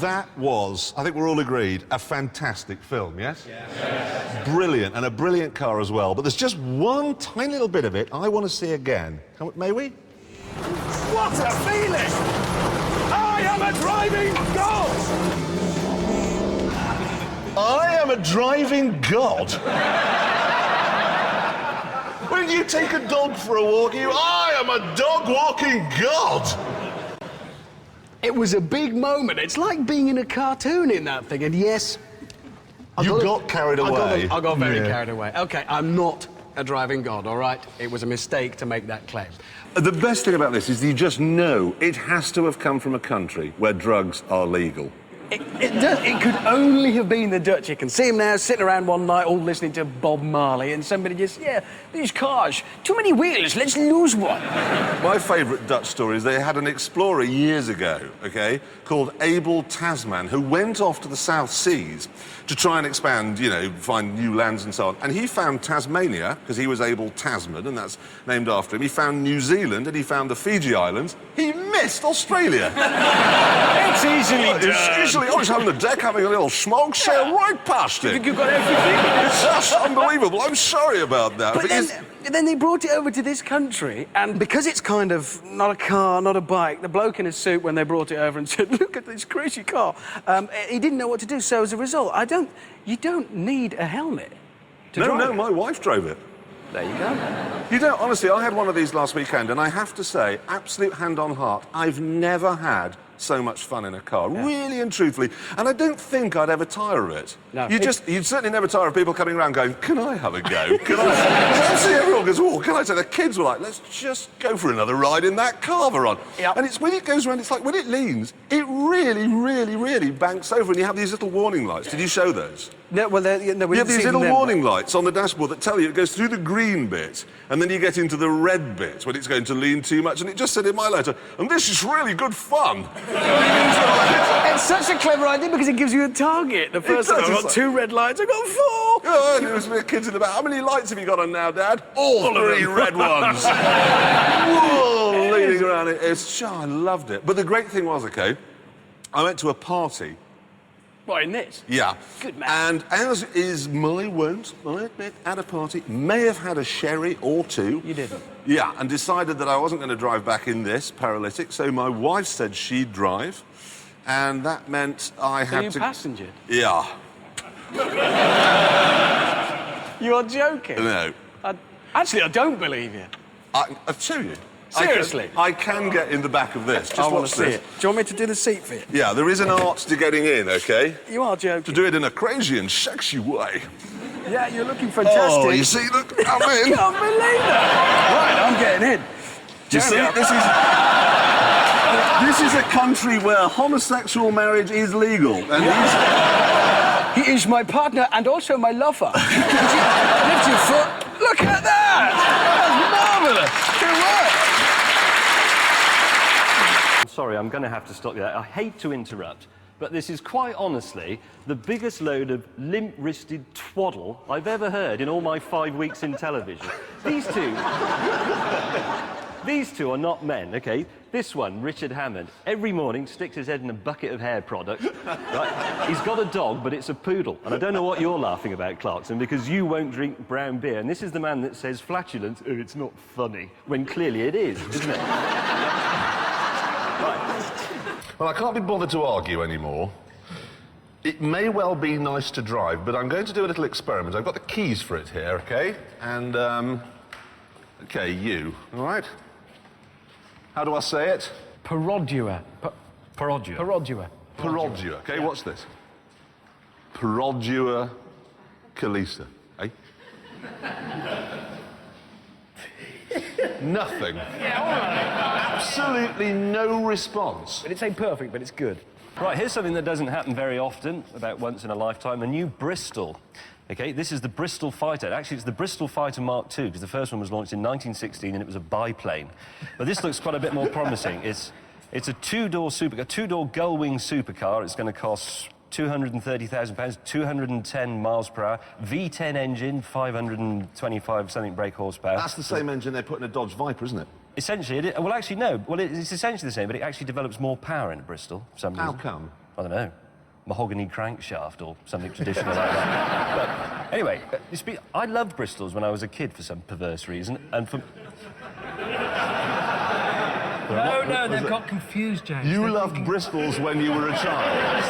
That was, I think we're all agreed, a fantastic film, yes? Yes. Brilliant, and a brilliant car as well. But there's just one tiny little bit of it I want to see again. May we? What a feeling! I am a driving god! I am a driving god? When you take a dog for a walk, I am a dog-walking god! It was a big moment. It's like being in a cartoon in that thing, and yes... You got carried away. I got very carried away. OK, I'm not a driving god, all right? It was a mistake to make that claim. The best thing about this is you just know it has to have come from a country where drugs are legal. It could only have been the Dutch. You can see them now sitting around one night all listening to Bob Marley, and somebody just, yeah, these cars, too many wheels, let's lose one. My favourite Dutch story is they had an explorer years ago, OK, called Abel Tasman, who went off to the South Seas to try and expand, you know, find new lands and so on. And he found Tasmania, because he was Abel Tasman, and that's named after him. He found New Zealand, and he found the Fiji Islands. He missed Australia. It's easily done. I was on the deck having a little smoke, sailed right past it. You think you've got everything? It's just unbelievable. I'm sorry about that. But then they brought it over to this country, and because it's kind of not a car, not a bike, the bloke in his suit, when they brought it over and said, look at this crazy car, he didn't know what to do. So as a result, you don't need a helmet to drive. No, my wife drove it. There you go. You know, honestly, I had one of these last weekend, and I have to say, absolute hand on heart, I've never had so much fun in a car, really and truthfully, and I don't think I'd ever tire of it. No. You'd certainly never tire of people coming around going, can I have a go? Can I? See, everyone goes, oh, can I? So the kids were like, let's just go for another ride in that car we're on. Yep. And it's when it goes around, it's like when it leans, it really, really, really banks over, and you have these little warning lights. Did you show those? No, well, we you have these little warning lights on the dashboard that tell you it goes through the green bit, and then you get into the red bit when it's going to lean too much, and it just said in my letter, and this is really good fun. It's such a clever idea because it gives you a target. The first time I got 2 red lights, I got 4. Oh, and there was the kids in the back. How many lights have you got on now, Dad? All 3 red ones. Whoa, leaning around it. I loved it. But the great thing was, OK, I went to a party. What, in this? Yeah. Good man. And as is my wont, I admit, at a party, may have had a sherry or 2. You didn't? Yeah, and decided that I wasn't going to drive back in this paralytic, so my wife said she'd drive, and that meant I had to... So you passengered? Yeah. You're joking? No. Actually, I don't believe you. I'll show you. Seriously? I can get in the back of this. Just I want watch to see this. it. Do you want me to do the seat for you? Yeah, there is an art to getting in, OK? You are joking. To do it in a crazy and sexy way. Yeah, you're looking fantastic. Oh, you see, look, I'm in. I can't believe that. Right, I'm getting in. You see, this is a country where homosexual marriage is legal. And he is my partner and also my lover. Lift your foot. Look at that. That's marvellous. Good work. Sorry, I'm going to have to stop you there. I hate to interrupt, but this is quite honestly the biggest load of limp-wristed twaddle I've ever heard in all my 5 weeks in television. These two are not men, OK? This one, Richard Hammond, every morning sticks his head in a bucket of hair product. Right? He's got a dog, but it's a poodle. And I don't know what you're laughing about, Clarkson, because you won't drink brown beer. And this is the man that says flatulence, oh, it's not funny, when clearly it is, isn't it? Well, I can't be bothered to argue anymore. It may well be nice to drive, but I'm going to do a little experiment. I've got the keys for it here, OK? And, OK, you, all right? How do I say it? Perodua. Perodua. Perodua. Perodua. OK, what's this? Perodua Calisa, eh? Nothing. Yeah, all right. Absolutely no response. But it's ain't perfect, but it's good. Right, here's something that doesn't happen very often, about once in a lifetime, a new Bristol. OK, this is the Bristol Fighter. Actually, it's the Bristol Fighter Mark II, because the first one was launched in 1916 and it was a biplane. But this looks quite a bit more promising. It's a 2-door supercar, 2-door gull-wing supercar. It's going to cost £230,000, 210 miles per hour, V10 engine, 525 something brake horsepower. That's the same engine they put in a Dodge Viper, isn't it? Essentially, well, actually, no. Well, it's essentially the same, but it actually develops more power in a Bristol for some reason. How come? I don't know, mahogany crankshaft or something traditional like that. But anyway, I loved Bristols when I was a kid for some perverse reason, and for... No, they've got confused, James. You loved Bristols when you were a child.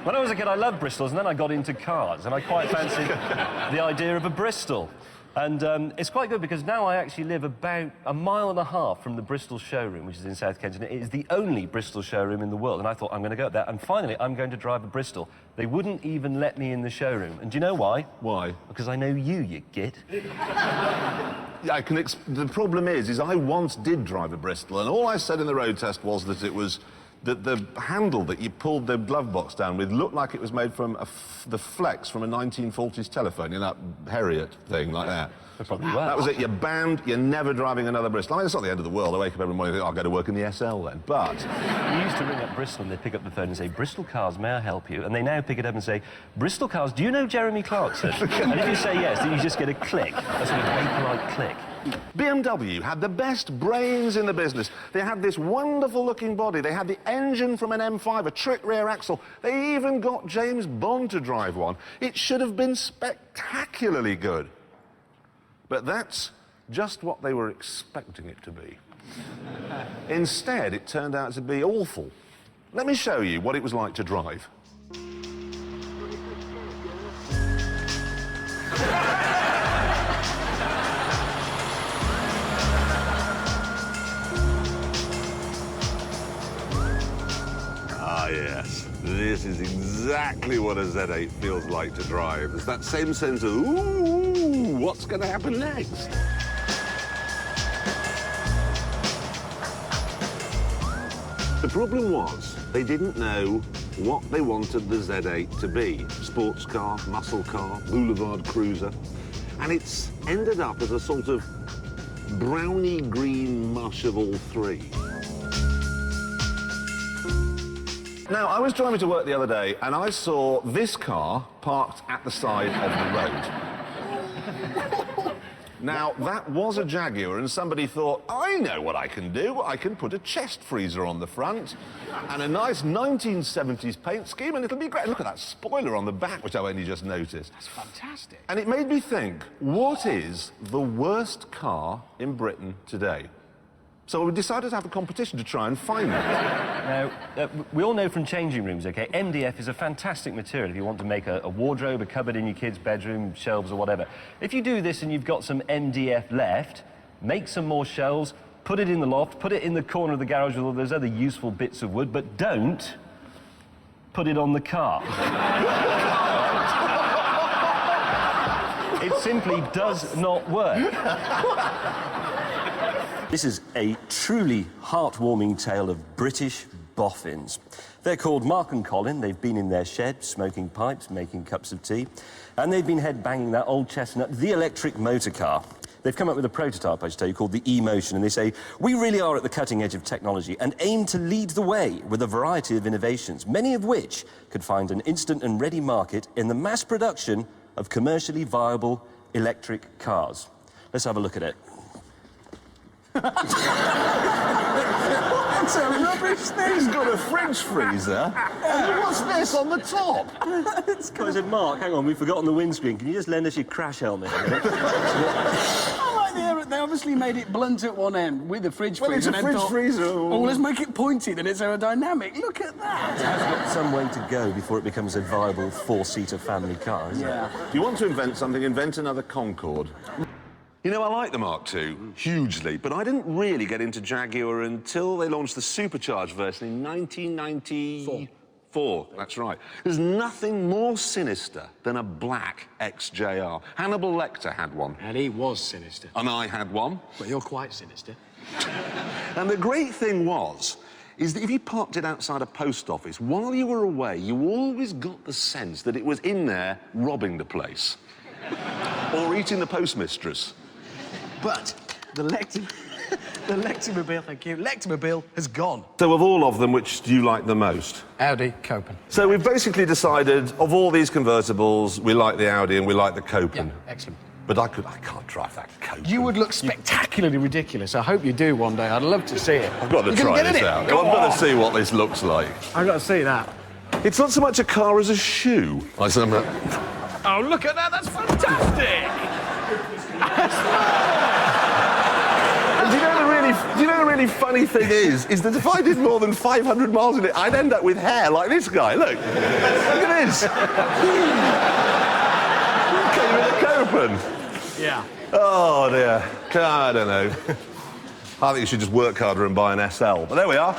When I was a kid, I loved Bristols, and then I got into cars, and I quite fancied the idea of a Bristol. And it's quite good because now I actually live about 1.5 miles from the Bristol showroom, which is in South Kensington. It is the only Bristol showroom in the world, and I thought, I'm going to go up there, and finally, I'm going to drive a Bristol. They wouldn't even let me in the showroom. And do you know why? Why? Because I know you git. Yeah, the problem is I once did drive a Bristol, and all I said in the road test was that it was that the handle that you pulled the glove box down with looked like it was made from the flex from a 1940s telephone, you know, that Harriet thing like that. Probably well. That was it. You're banned. You're never driving another Bristol. I mean, it's not the end of the world. I wake up every morning and think, I'll go to work in the SL then. But we used to ring up Bristol and they'd pick up the phone and say, Bristol Cars, may I help you? And they now pick it up and say, Bristol Cars, do you know Jeremy Clarkson? And if you say yes, then you just get a click, a sort of very polite click. BMW had the best brains in the business. They had this wonderful-looking body. They had the engine from an M5, a trick rear axle. They even got James Bond to drive one. It should have been spectacularly good. But that's just what they were expecting it to be. Instead, it turned out to be awful. Let me show you what it was like to drive. Ah, yes. This is exactly what a Z8 feels like to drive. There's that same sense of, ooh, what's going to happen next? The problem was, they didn't know what they wanted the Z8 to be. Sports car, muscle car, boulevard cruiser. And it's ended up as a sort of brownie green mush of all three. Now, I was driving to work the other day and I saw this car parked at the side of the road. Now, that was a Jaguar and somebody thought, I know what I can do. I can put a chest freezer on the front and a nice 1970s paint scheme and it'll be great. Look at that spoiler on the back, which I only just noticed. That's fantastic. And it made me think, what is the worst car in Britain today? So we decided to have a competition to try and find it. Now, we all know from changing rooms, OK, MDF is a fantastic material if you want to make a wardrobe, a cupboard in your kid's bedroom, shelves or whatever. If you do this and you've got some MDF left, make some more shelves, put it in the loft, put it in the corner of the garage with all those other useful bits of wood, but don't put it on the car. It simply does not work. This is a truly heartwarming tale of British boffins. They're called Mark and Colin. They've been in their shed, smoking pipes, making cups of tea, and they've been head-banging that old chestnut, the electric motor car. They've come up with a prototype, I should tell you, called the E-Motion, and they say, we really are at the cutting edge of technology and aim to lead the way with a variety of innovations, many of which could find an instant and ready market in the mass production of commercially viable electric cars. Let's have a look at it. It's a rubbish thing. It's got a fridge freezer. What's this on the top? I said, Mark, hang on, we've forgotten the windscreen. Can you just lend us your crash helmet? I like they obviously made it blunt at one end with the fridge freezer. Well, it's a fridge freezer. Oh, let's make it pointy, then it's aerodynamic. Look at that. It has got some way to go before it becomes a viable four-seater family car, isn't it? If you want to invent something, invent another Concorde. You know, I like the Mark II hugely, but I didn't really get into Jaguar until they launched the supercharged version in 1994. That's right. There's nothing more sinister than a black XJR. Hannibal Lecter had one. And he was sinister. And I had one. Well, you're quite sinister. And the great thing is that if you parked it outside a post office, while you were away, you always got the sense that it was in there robbing the place. Or eating the postmistress. But the Lectimobile, thank you, Lectimobile has gone. So of all of them, which do you like the most? Audi, Copen. So we've basically decided, of all these convertibles, we like the Audi and we like the Copen. Yeah, excellent. But I can't drive that cope. You would look spectacularly ridiculous. I hope you do one day. I'd love to see it. I've got to You're gonna try get in this it? out. Go I've got on. to see what this looks like. I've got to see that. It's not so much a car as a shoe. I said, Oh, look at that. That's fantastic. And do you know the really funny thing is that if I did more than 500 miles in it, I'd end up with hair like this guy. Look. Look at this. Came with a copen. Yeah. Oh, dear. I don't know. I think you should just work harder and buy an SL. But there we are.